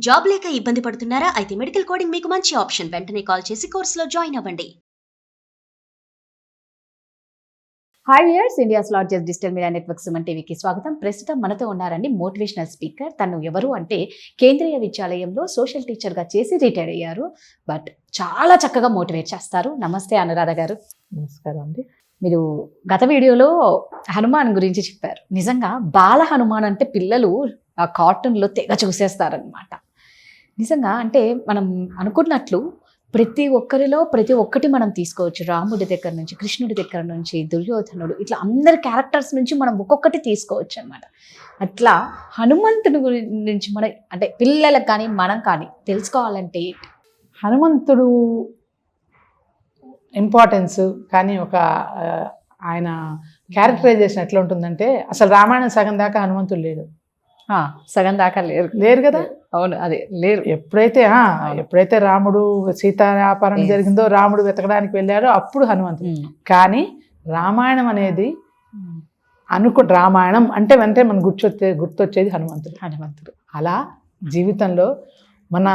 Job లేక ఇబ్బంది పడుతున్నారా? అయితే మెడికల్ కోడింగ్ మీకు మంచి ఆప్షన్. వెంటనే కాల్ చేసి కోర్సులో జాయిన్ అవ్వండి. Hi viewers, India's largest digital media network Suman టీవీకి స్వాగతం. ప్రస్తుతం మనతో ఉన్నారండి మోటివేషనల్ స్పీకర్. తను ఎవరు అంటే కేంద్రీయ విద్యాలయంలో సోషల్ టీచర్గా చేసి రిటైర్ అయ్యారు. బట్ చాలా చక్కగా మోటివేట్ చేస్తారు. నమస్తే అనురాధ గారు. నమస్కారం అండి. మీరు గత వీడియోలో హనుమాన్ గురించి చెప్పారు. నిజంగా బాల హనుమాన్ అంటే పిల్లలు ఆ కార్టూన్లో తెగ చూసేస్తారనమాట. నిజంగా అంటే మనం అనుకున్నట్లు ప్రతి ఒక్కరిలో ప్రతి ఒక్కటి మనం తీసుకోవచ్చు. రాముడి దగ్గర నుంచి, కృష్ణుడి దగ్గర నుంచి, దుర్యోధనుడు, ఇట్లా అందరి క్యారెక్టర్స్ నుంచి మనం ఒక్కొక్కటి తీసుకోవచ్చు అనమాట. అట్లా హనుమంతుడి గురించి మనం అంటే పిల్లలకు కానీ మనం కానీ తెలుసుకోవాలంటే హనుమంతుడు ఇంపార్టెన్స్ కానీ ఆయన క్యారెక్టరైజేషన్ ఎట్లా ఉంటుందంటే, అసలు రామాయణం సగం దాకా హనుమంతుడు లేడు. సగం దాకా లేరు కదా. అవును, అదే లేరు. ఎప్పుడైతే రాముడు సీతాపహరణం జరిగిందో, రాముడు వెతకడానికి వెళ్ళారో అప్పుడు హనుమంతుడు. కానీ రామాయణం అనేది రామాయణం అంటే వెంటనే మనం గుర్తొచ్చేది హనుమంతుడు. అలా జీవితంలో మన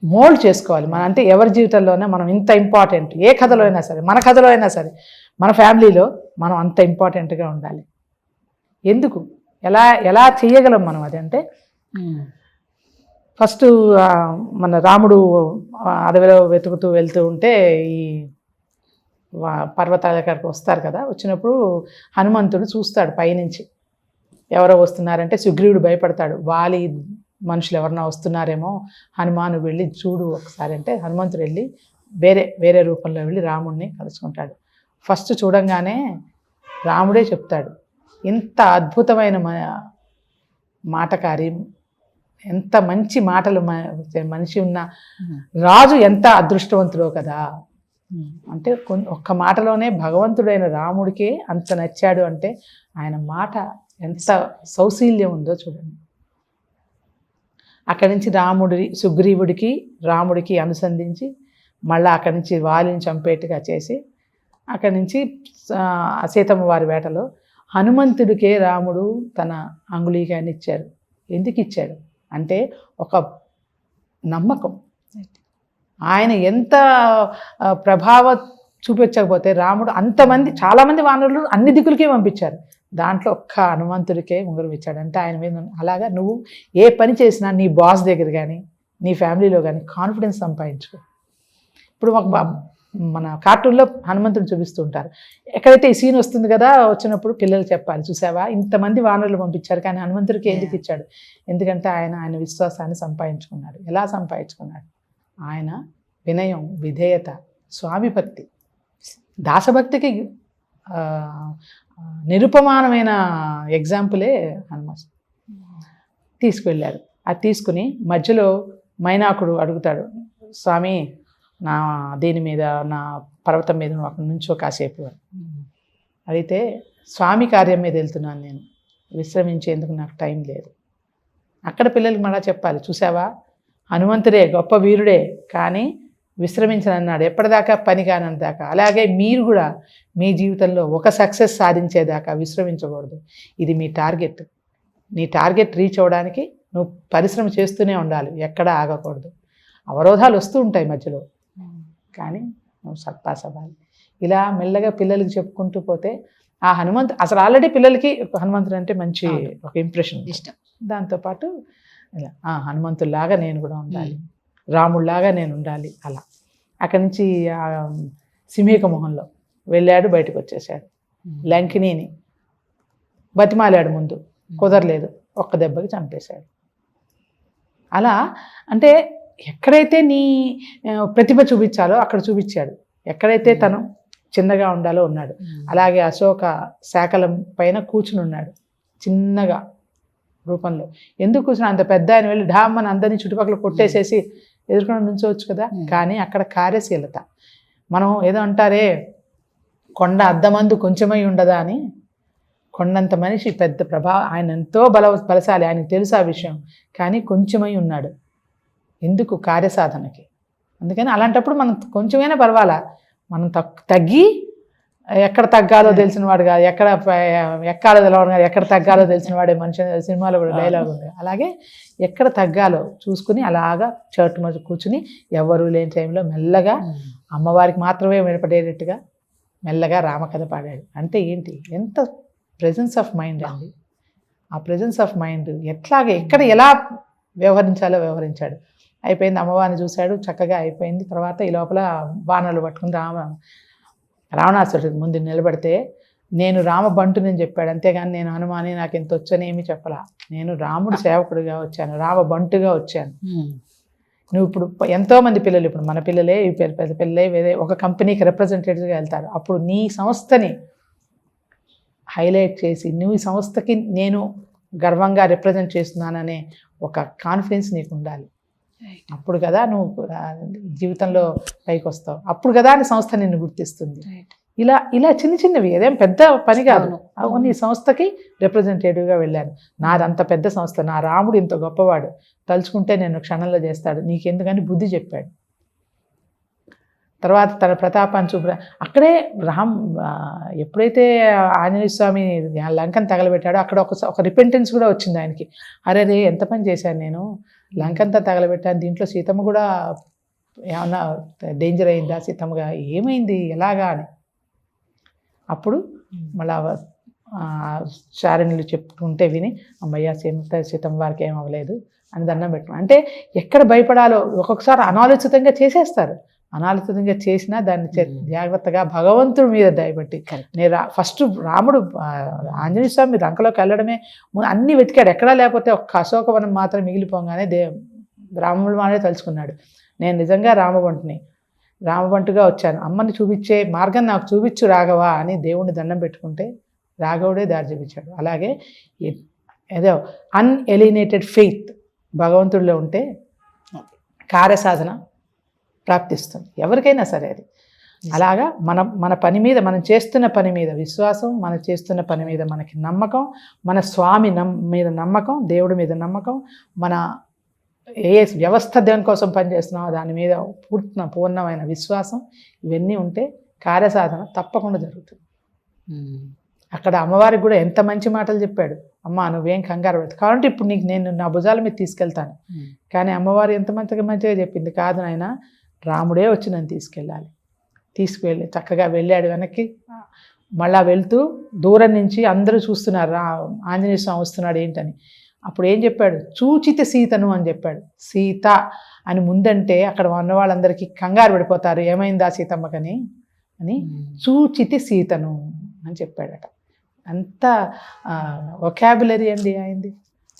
మోల్డ్ చేసుకోవాలి. అంటే ఎవరి జీవితంలోనే మనం ఇంత ఇంపార్టెంట్, ఏ కథలో అయినా సరే, మన కథలో అయినా సరే, మన ఫ్యామిలీలో మనం అంత ఇంపార్టెంట్గా ఉండాలి. ఎందుకు, ఎలా చేయగలం మనం అది అంటే, ఫస్ట్ మన రాముడు అడవిలో వెతుకుతూ వెళ్తూ ఉంటే ఈ పర్వతాల దగ్గరకు వస్తారు కదా. వచ్చినప్పుడు హనుమంతుడు చూస్తాడు పైనుంచి ఎవరో వస్తున్నారంటే సుగ్రీవుడు భయపడతాడు. వాలి మనుషులు ఎవరన్నా వస్తున్నారేమో, హనుమాను వెళ్ళి చూడు ఒకసారి అంటే హనుమంతుడు వెళ్ళి వేరే రూపంలో వెళ్ళి రాముడిని కలుసుకుంటాడు. ఫస్ట్ చూడంగానే రాముడే చెప్తాడు, ఎంత అద్భుతమైన మాటకారి, ఎంత మంచి మాటలు మనిషి ఉన్న రాజు ఎంత అదృష్టవంతుడో కదా. అంటే ఒక్క మాటలోనే భగవంతుడైన రాముడికే అంత నచ్చాడు అంటే ఆయన మాట ఎంత సౌశీల్యం ఉందో చూడండి. అక్కడి నుంచి సుగ్రీవుడికి రాముడికి అనుసంధించి మళ్ళీ అక్కడి నుంచి వాలిని చంపేట్టుగా చేసి అక్కడి నుంచి సీతమ్మ వారి వేటలో హనుమంతుడికే రాముడు తన అంగుళీకాన్ని ఇచ్చారు. ఎందుకు ఇచ్చాడు అంటే ఒక నమ్మకం. ఆయన ఎంత ప్రభావం చూపించకపోతే రాముడు చాలామంది వానరులు అన్ని దిక్కులకే పంపించారు, దాంట్లో ఒక్క హనుమంతుడికే ఉంగరం ఇచ్చాడు. అంటే ఆయన మీద అలాగా నువ్వు ఏ పని చేసినా నీ బాస్ దగ్గర కానీ నీ ఫ్యామిలీలో కానీ కాన్ఫిడెన్స్ సంపాదించుకో. ఇప్పుడు మన కార్టూన్లో హనుమంతుడు చూపిస్తూ ఉంటారు. ఎక్కడైతే ఈ సీన్ వస్తుంది కదా, వచ్చినప్పుడు పిల్లలు చెప్పాలి, చూసావా ఇంతమంది వానరులు పంపించారు కానీ హనుమంతుడికి ఎందుకు ఇచ్చాడు? ఎందుకంటే ఆయన విశ్వాసాన్ని సంపాదించుకున్నాడు. ఎలా సంపాదించుకున్నాడు? ఆయన వినయం, విధేయత, స్వామిభక్తి, దాసభక్తికి నిరుపమానమైన ఎగ్జాంపులే హనుమంతుడు. తీసుకువెళ్ళారు. అది తీసుకుని మధ్యలో మైనాకుడు అడుగుతాడు, స్వామి నా దీని మీద, నా పర్వతం మీద నువ్వు అక్కడి నుంచో కాసేపు. అడిగితే స్వామి కార్యం మీద వెళ్తున్నాను నేను, విశ్రమించేందుకు నాకు టైం లేదు. అక్కడ పిల్లలకి మళ్ళా చెప్పాలి, చూసావా హనుమంతుడే గొప్ప వీరుడే కానీ విశ్రమించనన్నాడు, ఎప్పటిదాకా పని కానందాకా. అలాగే మీరు కూడా మీ జీవితంలో ఒక సక్సెస్ సాధించేదాకా విశ్రమించకూడదు. ఇది మీ టార్గెట్. నీ టార్గెట్ రీచ్ అవ్వడానికి నువ్వు పరిశ్రమ చేస్తూనే ఉండాలి, ఎక్కడా ఆగకూడదు. అవరోధాలు వస్తూ ఉంటాయి మధ్యలో, కానీ నువ్వు సత్పాస్ అవ్వాలి. ఇలా మెల్లగా పిల్లలకి చెప్పుకుంటూ పోతే ఆ అసలు ఆల్రెడీ పిల్లలకి హనుమంతుడు అంటే మంచి ఒక ఇంప్రెషన్, ఇష్టం. దాంతోపాటు ఇలా హనుమంతుడిలాగా నేను కూడా ఉండాలి, రాముడిలాగా నేను ఉండాలి. అలా అక్కడి నుంచి సింహిక మొహంలో వెళ్ళాడు, బయటకు వచ్చేసాడు. లంకినీని బతిమాలాడు, ముందు కుదరలేదు, ఒక్క దెబ్బకి చంపేశాడు. అలా అంటే ఎక్కడైతే నీ ప్రతిభ చూపించాలో అక్కడ చూపించాడు, ఎక్కడైతే తను చిన్నగా ఉండాలో ఉన్నాడు. అలాగే అశోక శాఖలం పైన కూర్చుని ఉన్నాడు చిన్నగా రూపంలో. ఎందుకు కూర్చుని అంత పెద్ద ఆయన వెళ్ళి ఢామ్మని అందరినీ చుట్టుపక్కల కొట్టేసేసి ఎదుర్కొని నుంచోవచ్చు కదా. కానీ అక్కడ కార్యశీలత. మనం ఏదో అంటారే, కొండ అద్దమందు కొంచెమై ఉండదా అని. కొండంత మనిషి, పెద్ద ప్రభావం, ఆయన ఎంతో బలశాలి, ఆయనకు తెలుసు ఆ విషయం. కానీ కొంచెమై ఉన్నాడు. ఎందుకు? కార్యసాధనకి. అందుకని అలాంటప్పుడు మనం కొంచెమైనా పర్వాలా, మనం తగ్గి ఎక్కడ తగ్గాలో తెలిసిన వాడు కాదు, ఎక్కాలో తెలవడు కాదు, ఎక్కడ తగ్గాలో తెలిసిన వాడే మనిషి సినిమాలో కూడా డైలాగ్ ఉంది. అలాగే ఎక్కడ తగ్గాలో చూసుకుని అలాగా చర్ట్ మధ్య కూర్చుని ఎవరు లేని టైంలో మెల్లగా అమ్మవారికి మాత్రమే వినపడేటట్టుగా మెల్లగా రామకథ పాడాడు. అంటే ఏంటి, ఎంత ప్రెజెన్స్ ఆఫ్ మైండ్ అండి. ఆ ప్రెజెన్స్ ఆఫ్ మైండ్ ఎక్కడ ఎలా వ్యవహరించాలో వ్యవహరించాడు. అయిపోయింది, అమ్మవారిని చూశాడు, చక్కగా అయిపోయింది. తర్వాత ఈ లోపల బాణాలు పట్టుకుని రావణాసురుడి ముందు నిలబడితే నేను రామబంటుని చెప్పాడు, అంతేగాని నేను హనుమాని నాకు ఎంత వచ్చని ఏమీ చెప్పలా. నేను రాముడు సేవకుడిగా వచ్చాను, రామబంటుగా వచ్చాను. నువ్వు ఇప్పుడు ఎంతోమంది పిల్లలు, ఇప్పుడు మన పిల్లలే పెద్ద పిల్లలే వేరే ఒక కంపెనీకి రిప్రజెంటేటివ్గా వెళ్తారు. అప్పుడు నీ సంస్థని హైలైట్ చేసి నువ్వు ఈ సంస్థకి నేను గర్వంగా రిప్రజెంట్ చేస్తున్నాననే ఒక కాన్ఫిడెన్స్ నీకు ఉండాలి. అప్పుడు కదా నువ్వు జీవితంలో పైకి వస్తావు, అప్పుడు కదా నీ సంస్థ నిన్ను గుర్తిస్తుంది. ఇలా చిన్న చిన్నవి, అదేం పెద్ద పని కాదు. నీ సంస్థకి రిప్రజెంటేటివ్గా వెళ్ళాను, నాదంత పెద్ద సంస్థ, నా రాముడు ఇంత గొప్పవాడు, తలుచుకుంటే నేను క్షణంలో చేస్తాడు, నీకెందుకని బుద్ధి చెప్పాడు. తర్వాత తన ప్రతాపాన్ని అక్కడే ఎప్పుడైతే ఆంజనేయ స్వామి లంకను తగలబెట్టాడో అక్కడ ఒక రిపెంటెన్స్ కూడా వచ్చింది ఆయనకి. అరే ఎంత పని చేశాను నేను, లంకంతా తగలబెట్టాను, దీంట్లో సీతమ్మ కూడా ఏమన్నా డేంజర్ అయిందా, సీతమ్మగా ఏమైంది ఎలాగా అని. అప్పుడు మళ్ళా శారణులు చెప్పుకుంటే విని అమ్మయ్య సీతమ్మ వారికి ఏం అవ్వలేదు అని దండం పెట్టడం. అంటే ఎక్కడ భయపడాలో ఒక్కొక్కసారి అనాలోచితంగా చేసేస్తారు. అనాలోచితంగా చేసినా దాన్ని జాగ్రత్తగా భగవంతుడి మీద దయబట్టి నేను ఫస్ట్ రాముడు ఆంజనేయ స్వామి లంకలోకి వెళ్ళడమే అన్నీ వెతికాడు, ఎక్కడా లేకపోతే ఒక్క అశోకవనం మాత్రం మిగిలిపోగానే రాముడు మానే తలుచుకున్నాడు, నేను నిజంగా రామబంటుగా వచ్చాను, అమ్మని చూపించే మార్గం నాకు చూపించు రాఘవా అని దేవుణ్ణి దండం పెట్టుకుంటే రాఘవుడే దారి చూపించాడు. అలాగే ఏదో అన్ఎలినేటెడ్ ఫెయిత్ భగవంతుడిలో ఉంటే కార్యసాధన ప్రాప్తిస్తుంది ఎవరికైనా సరే. అది అలాగా మన పని మీద, మనం చేస్తున్న పని మీద విశ్వాసం, మనం చేస్తున్న పని మీద మనకి నమ్మకం, మన స్వామి మీద నమ్మకం, దేవుడి మీద నమ్మకం, మన ఏ వ్యవస్థ దేనికోసం పనిచేస్తున్నామో దాని మీద పూర్ణమైన విశ్వాసం, ఇవన్నీ ఉంటే కార్యసాధన తప్పకుండా జరుగుతుంది. అక్కడ అమ్మవారికి కూడా ఎంత మంచి మాటలు చెప్పాడు, అమ్మ నువ్వేం కంగారు పడదు, కాబట్టి ఇప్పుడు నేను నా భుజాల మీద తీసుకెళ్తాను. కానీ అమ్మవారు ఎంత మంచిగా చెప్పింది, కాదు నాయన రాముడే వచ్చి నన్ను తీసుకువెళ్ళి చక్కగా వెళ్ళాడు వెనక్కి. మళ్ళా వెళ్తూ దూరం నుంచి అందరూ చూస్తున్నారు ఆంజనేయ స్వామి వస్తున్నాడు ఏంటని. అప్పుడు ఏం చెప్పాడు, చూచితి సీతను అని చెప్పాడు. సీత అని ముందంటే అక్కడ ఉన్న వాళ్ళందరికీ కంగారు పడిపోతారు, ఏమైందా సీతమ్మకని అని, చూచితి సీతను అని చెప్పాడట. అంత వొకాబులరీ అండి అయింది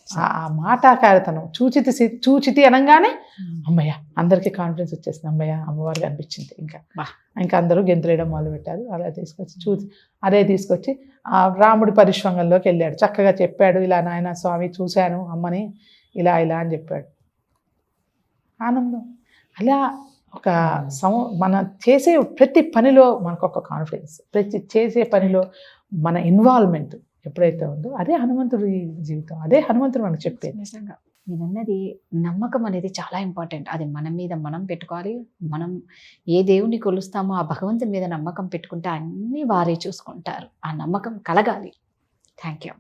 ఆ మాటాకారతనం. చూచితి అనగానే అమ్మయ్య అందరికీ కాన్ఫిడెన్స్ వచ్చేసింది, అమ్మయ్య అమ్మవారికి అనిపించింది. ఇంకా అందరూ గెంతులేయడం మొదలుపెట్టారు. అలా తీసుకొచ్చి రాముడి పరిశ్వంగంలోకి వెళ్ళాడు, చక్కగా చెప్పాడు, ఇలా నాయన స్వామి చూశాను అమ్మని ఇలా అని చెప్పాడు. ఆనందం. అలా ఒక మన చేసే ప్రతి పనిలో మనకు ఒక కాన్ఫిడెన్స్, ప్రతి చేసే పనిలో మన ఇన్వాల్వ్మెంట్ ఎప్పుడైతే ఉందో అదే హనుమంతుడి జీవితం, అదే హనుమంతుడు మనకు చెప్పేది. నిజంగా నేనన్నది నమ్మకం అనేది చాలా ఇంపార్టెంట్. అది మన మీద మనం పెట్టుకోవాలి. మనం ఏ దేవుని కొలుస్తామో ఆ భగవంతుని మీద నమ్మకం పెట్టుకుంటే అన్నీ వారే చూసుకుంటారు. ఆ నమ్మకం కలగాలి. Thank you.